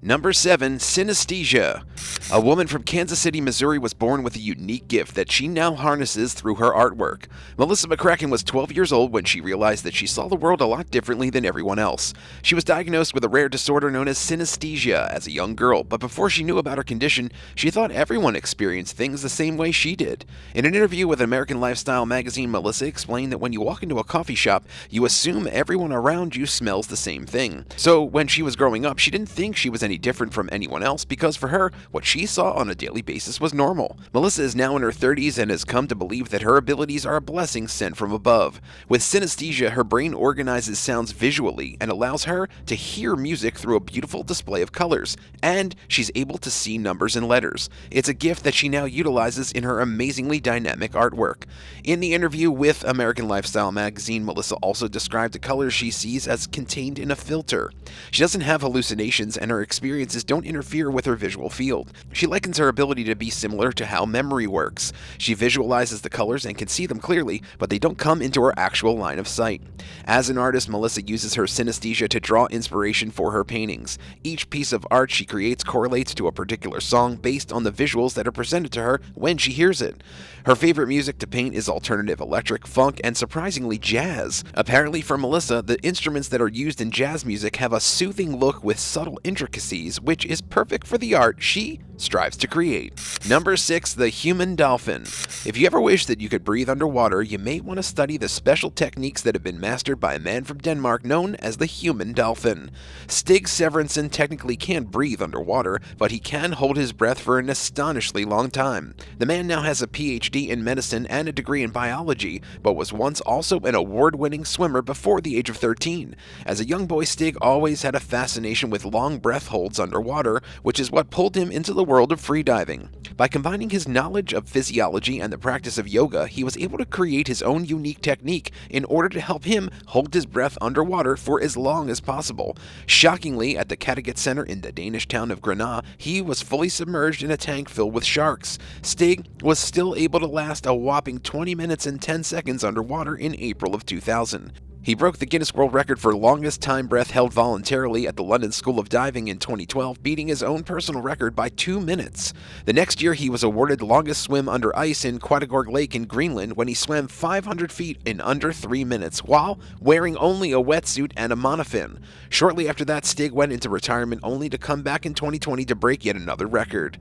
Number 7. Synesthesia. A woman from Kansas City, Missouri was born with a unique gift that she now harnesses through her artwork. Melissa McCracken was 12 years old when she realized that she saw the world a lot differently than everyone else. She was diagnosed with a rare disorder known as synesthesia as a young girl, but before she knew about her condition, she thought everyone experienced things the same way she did. In an interview with American Lifestyle magazine, Melissa explained that when you walk into a coffee shop, you assume everyone around you smells the same thing. So when she was growing up, she didn't think she was any different from anyone else because for her, what she saw on a daily basis was normal. Melissa is now in her 30s and has come to believe that her abilities are a blessing sent from above. With synesthesia, her brain organizes sounds visually and allows her to hear music through a beautiful display of colors, and she's able to see numbers and letters. It's a gift that she now utilizes in her amazingly dynamic artwork. In the interview with American Lifestyle magazine, Melissa also described the colors she sees as contained in a filter. She doesn't have hallucinations and her experiences don't interfere with her visual field. She likens her ability to be similar to how memory works. She visualizes the colors and can see them clearly, but they don't come into her actual line of sight. As an artist, Melissa uses her synesthesia to draw inspiration for her paintings. Each piece of art she creates correlates to a particular song based on the visuals that are presented to her when she hears it. Her favorite music to paint is alternative electric, funk, and surprisingly jazz. Apparently for Melissa, the instruments that are used in jazz music have a soothing look with subtle intricacies, which is perfect for the art she strives to create. Number 6. The human dolphin. If you ever wish that you could breathe underwater, you may want to study the special techniques that have been mastered by a man from Denmark known as the human dolphin. Stig Severinsen technically can't breathe underwater, but he can hold his breath for an astonishingly long time. The man now has a PhD in medicine and a degree in biology, but was once also an award-winning swimmer before the age of 13. As a young boy, Stig always had a fascination with long breath holds underwater, which is what pulled him into the world of freediving. By combining his knowledge of physiology and the practice of yoga, he was able to create his own unique technique in order to help him hold his breath underwater for as long as possible. Shockingly, at the Kattegat Center in the Danish town of Grenaa, he was fully submerged in a tank filled with sharks. Stig was still able to last a whopping 20 minutes and 10 seconds underwater in April of 2000. He broke the Guinness World Record for longest time breath held voluntarily at the London School of Diving in 2012, beating his own personal record by 2 minutes. The next year, he was awarded longest swim under ice in Quatagorg Lake in Greenland when he swam 500 feet in under 3 minutes, while wearing only a wetsuit and a monofin. Shortly after that, Stig went into retirement only to come back in 2020 to break yet another record.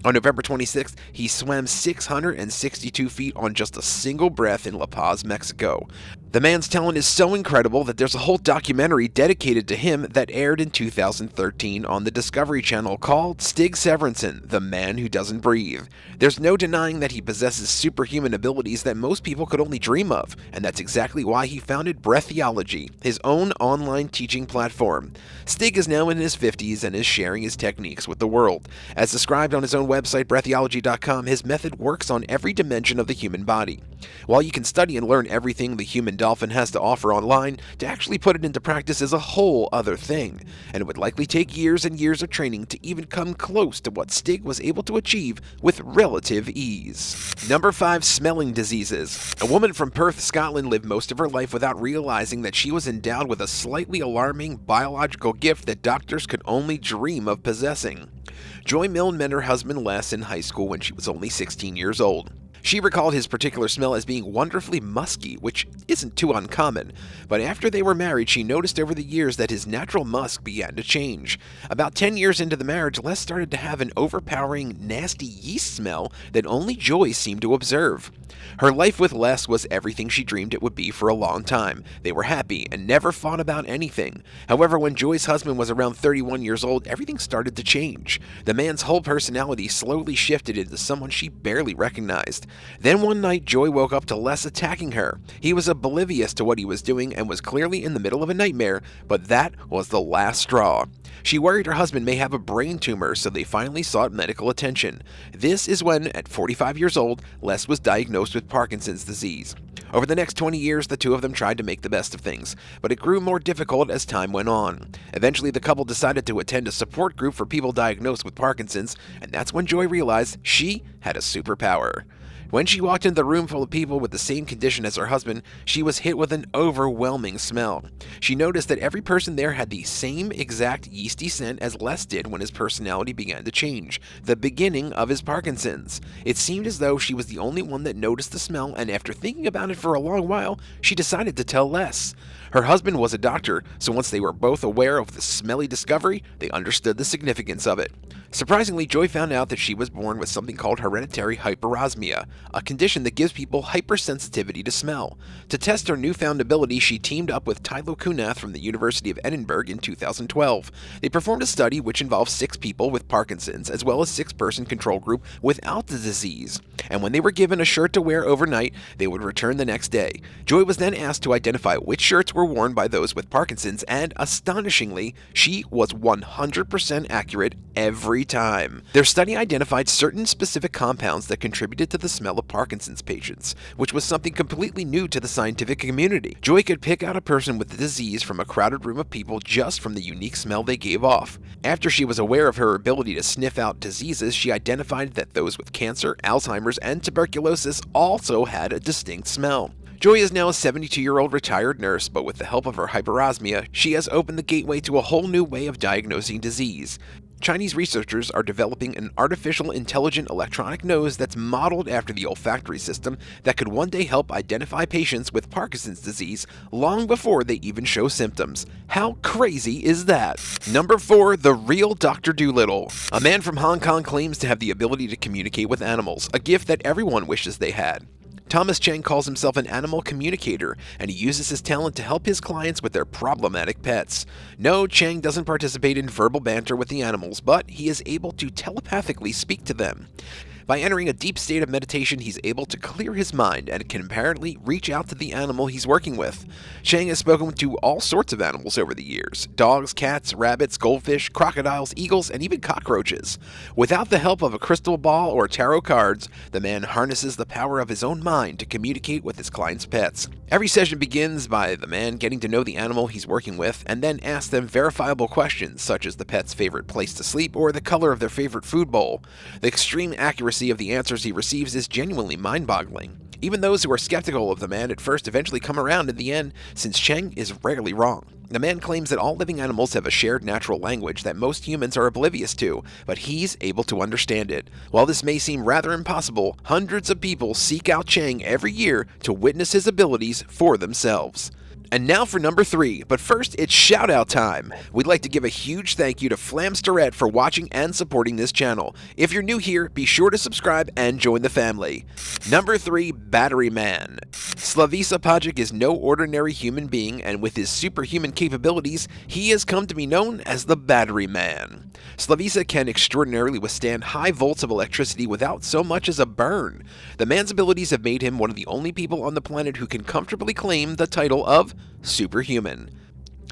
On November 26th, he swam 662 feet on just a single breath in La Paz, Mexico. The man's talent is so incredible that there's a whole documentary dedicated to him that aired in 2013 on the Discovery Channel called Stig Severinsen, The Man Who Doesn't Breathe. There's no denying that he possesses superhuman abilities that most people could only dream of, and that's exactly why he founded Breathiology, his own online teaching platform. Stig is now in his 50s and is sharing his techniques with the world. As described on his own website, breathiology.com, his method works on every dimension of the human body. While you can study and learn everything the human dolphin has to offer online, to actually put it into practice is a whole other thing, and it would likely take years and years of training to even come close to what Stig was able to achieve with relative ease. Number 5. Smelling diseases. A woman from Perth, Scotland lived most of her life without realizing that she was endowed with a slightly alarming biological gift that doctors could only dream of possessing. Joy Milne met her husband Les in high school when she was only 16 years old. She recalled his particular smell as being wonderfully musky, which isn't too uncommon, but after they were married, she noticed over the years that his natural musk began to change. About 10 years into the marriage, Les started to have an overpowering, nasty yeast smell that only Joy seemed to observe. Her life with Les was everything she dreamed it would be for a long time. They were happy and never fought about anything. However, when Joy's husband was around 31 years old, everything started to change. The man's whole personality slowly shifted into someone she barely recognized. Then one night, Joy woke up to Les attacking her. He was oblivious to what he was doing and was clearly in the middle of a nightmare, but that was the last straw. She worried her husband may have a brain tumor, so they finally sought medical attention. This is when, at 45 years old, Les was diagnosed with Parkinson's disease. Over the next 20 years, the two of them tried to make the best of things, but it grew more difficult as time went on. Eventually, the couple decided to attend a support group for people diagnosed with Parkinson's, and that's when Joy realized she had a superpower. When she walked into the room full of people with the same condition as her husband, she was hit with an overwhelming smell. She noticed that every person there had the same exact yeasty scent as Les did when his personality began to change, the beginning of his Parkinson's. It seemed as though she was the only one that noticed the smell, and after thinking about it for a long while, she decided to tell Les. Her husband was a doctor, so once they were both aware of the smelly discovery, they understood the significance of it. Surprisingly, Joy found out that she was born with something called hereditary hyperosmia, a condition that gives people hypersensitivity to smell. To test her newfound ability, she teamed up with Tylo Kunath from the University of Edinburgh in 2012. They performed a study which involved 6 people with Parkinson's, as well as 6-person control group without the disease. And when they were given a shirt to wear overnight, they would return the next day. Joy was then asked to identify which shirts were worn by those with Parkinson's, and astonishingly, she was 100% accurate every time. Their study identified certain specific compounds that contributed to the smell of Parkinson's patients, which was something completely new to the scientific community. Joy could pick out a person with the disease from a crowded room of people just from the unique smell they gave off. After she was aware of her ability to sniff out diseases, she identified that those with cancer, Alzheimer's, and tuberculosis also had a distinct smell. Joy is now a 72-year-old retired nurse, but with the help of her hyperosmia, she has opened the gateway to a whole new way of diagnosing disease. Chinese researchers are developing an artificial intelligent electronic nose that's modeled after the olfactory system that could one day help identify patients with Parkinson's disease long before they even show symptoms. How crazy is that? Number 4, the real Dr. Dolittle. A man from Hong Kong claims to have the ability to communicate with animals, a gift that everyone wishes they had. Thomas Cheng calls himself an animal communicator, and he uses his talent to help his clients with their problematic pets. No, Cheng doesn't participate in verbal banter with the animals, but he is able to telepathically speak to them. By entering a deep state of meditation, he's able to clear his mind and can apparently reach out to the animal he's working with. Cheng has spoken to all sorts of animals over the years: dogs, cats, rabbits, goldfish, crocodiles, eagles, and even cockroaches. Without the help of a crystal ball or tarot cards, the man harnesses the power of his own mind to communicate with his clients' pets. Every session begins by the man getting to know the animal he's working with and then asks them verifiable questions such as the pet's favorite place to sleep or the color of their favorite food bowl. The extreme accuracy of the answers he receives is genuinely mind-boggling. Even those who are skeptical of the man at first eventually come around in the end, since Cheng is rarely wrong. The man claims that all living animals have a shared natural language that most humans are oblivious to, but he's able to understand it. While this may seem rather impossible, hundreds of people seek out Cheng every year to witness his abilities for themselves. And now for number 3, but first it's shout-out time. We'd like to give a huge thank you to Flamsterette for watching and supporting this channel. If you're new here, be sure to subscribe and join the family. Number 3, Battery Man. Slavisa Pajic is no ordinary human being, and with his superhuman capabilities, he has come to be known as the Battery Man. Slavisa can extraordinarily withstand high volts of electricity without so much as a burn. The man's abilities have made him one of the only people on the planet who can comfortably claim the title of superhuman.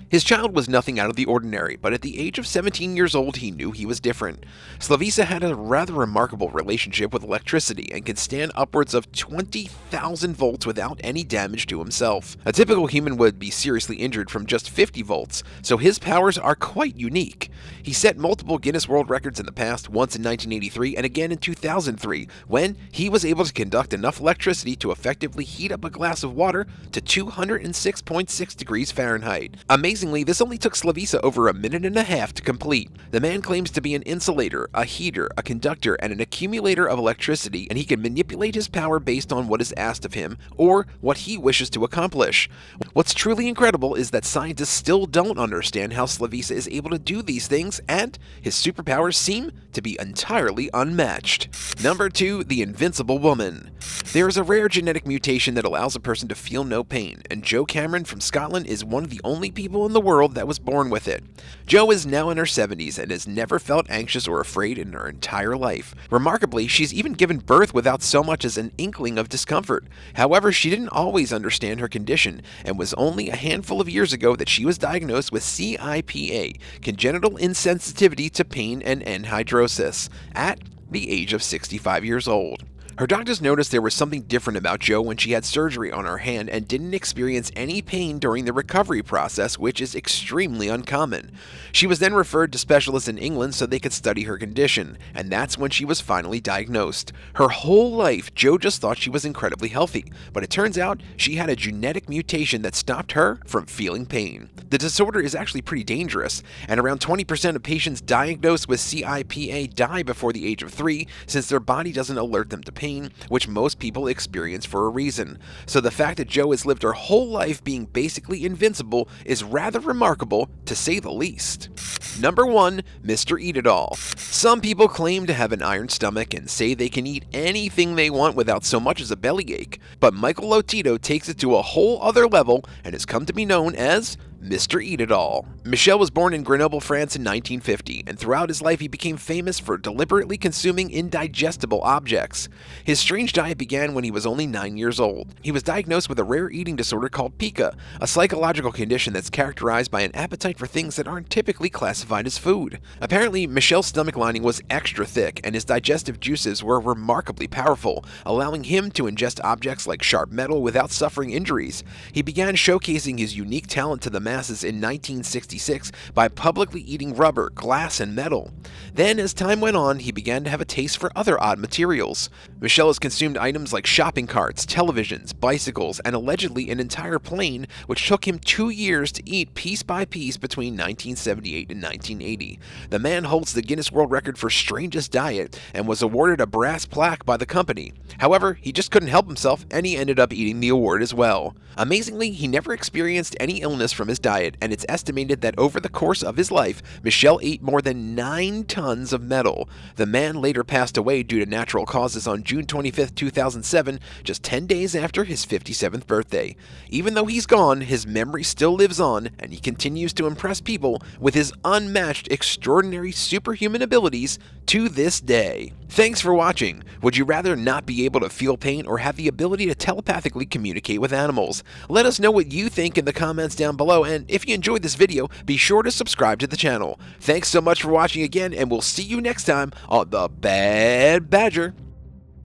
His child was nothing out of the ordinary, but at the age of 17 years old, he knew he was different. Slavisa had a rather remarkable relationship with electricity and could stand upwards of 20,000 volts without any damage to himself. A typical human would be seriously injured from just 50 volts, so his powers are quite unique. He set multiple Guinness World Records in the past, once in 1983 and again in 2003, when he was able to conduct enough electricity to effectively heat up a glass of water to 206.6 degrees Fahrenheit. Amazingly, this only took Slavisa over a minute and a half to complete. The man claims to be an insulator, a heater, a conductor, and an accumulator of electricity, and he can manipulate his power based on what is asked of him or what he wishes to accomplish. What's truly incredible is that scientists still don't understand how Slavisa is able to do these things, and his superpowers seem to be entirely unmatched. Number 2, the Invincible Woman. There is a rare genetic mutation that allows a person to feel no pain, and Jo Cameron from Scotland is one of the only people in the world that was born with it. Jo is now in her 70s and has never felt anxious or afraid in her entire life. Remarkably, she's even given birth without so much as an inkling of discomfort. However, she didn't always understand her condition, and was only a handful of years ago that she was diagnosed with CIPA, congenital insensitivity to pain and anhidrosis, at the age of 65 years old. Her doctors noticed there was something different about Jo when she had surgery on her hand and didn't experience any pain during the recovery process, which is extremely uncommon. She was then referred to specialists in England so they could study her condition, and that's when she was finally diagnosed. Her whole life, Jo just thought she was incredibly healthy, but it turns out she had a genetic mutation that stopped her from feeling pain. The disorder is actually pretty dangerous, and around 20% of patients diagnosed with CIPA die before the age of 3 since their body doesn't alert them to pain, which most people experience for a reason. So the fact that Jo has lived her whole life being basically invincible is rather remarkable, to say the least. Number 1. Mr. Eat-It-All. Some people claim to have an iron stomach and say they can eat anything they want without so much as a bellyache, but Michael Lotito takes it to a whole other level and has come to be known as Mr. Eat-It-All. Michel was born in Grenoble, France in 1950, and throughout his life he became famous for deliberately consuming indigestible objects. His strange diet began when he was only 9 years old. He was diagnosed with a rare eating disorder called pica, a psychological condition that's characterized by an appetite for things that aren't typically classified as food. Apparently, Michel's stomach lining was extra thick, and his digestive juices were remarkably powerful, allowing him to ingest objects like sharp metal without suffering injuries. He began showcasing his unique talent to the masses in 1966 by publicly eating rubber, glass, and metal. Then, as time went on, he began to have a taste for other odd materials. Michel has consumed items like shopping carts, televisions, bicycles, and allegedly an entire plane, which took him 2 years to eat piece by piece between 1978 and 1980. The man holds the Guinness World Record for strangest diet and was awarded a brass plaque by the company. However, he just couldn't help himself and he ended up eating the award as well. Amazingly, he never experienced any illness from his diet, and it's estimated that over the course of his life, Michel ate more than 9 tons of metal. The man later passed away due to natural causes on June 25, 2007, just 10 days after his 57th birthday. Even though he's gone, his memory still lives on, and he continues to impress people with his unmatched, extraordinary superhuman abilities to this day. Thanks for watching. Would you rather not be able to feel pain or have the ability to telepathically communicate with animals? Let us know what you think in the comments down below, and if you enjoyed this video, be sure to subscribe to the channel. Thanks so much for watching again, and we'll see you next time on The Bad Badger.